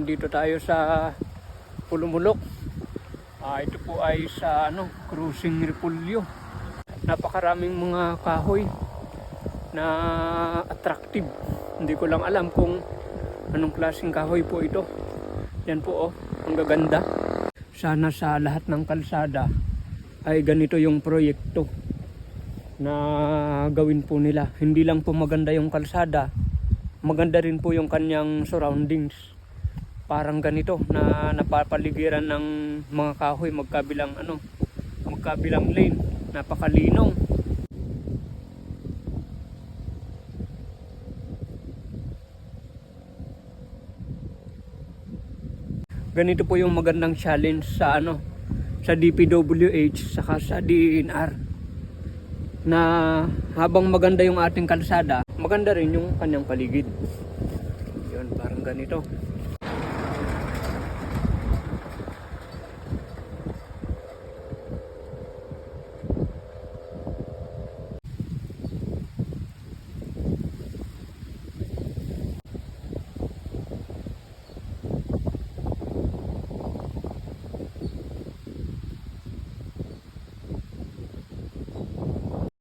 nandito tayo sa Pulumulok. Ito po ay sa Cruising Repulyo. Napakaraming mga kahoy na attractive. Hindi ko lang alam kung anong klaseng kahoy po ito. Yan po ang gaganda. Sana sa lahat ng kalsada ay ganito yung proyekto na gawin po nila. Hindi lang po maganda yung kalsada, maganda rin po yung kanyang surroundings. Parang ganito na napapaligiran ng mga kahoy magkabilang lane. Napakalinong. Ganito po yung magandang challenge sa sa DPWH saka sa DENR, na habang maganda yung ating kalsada, maganda rin yung kanyang paligid. Yun, parang ganito.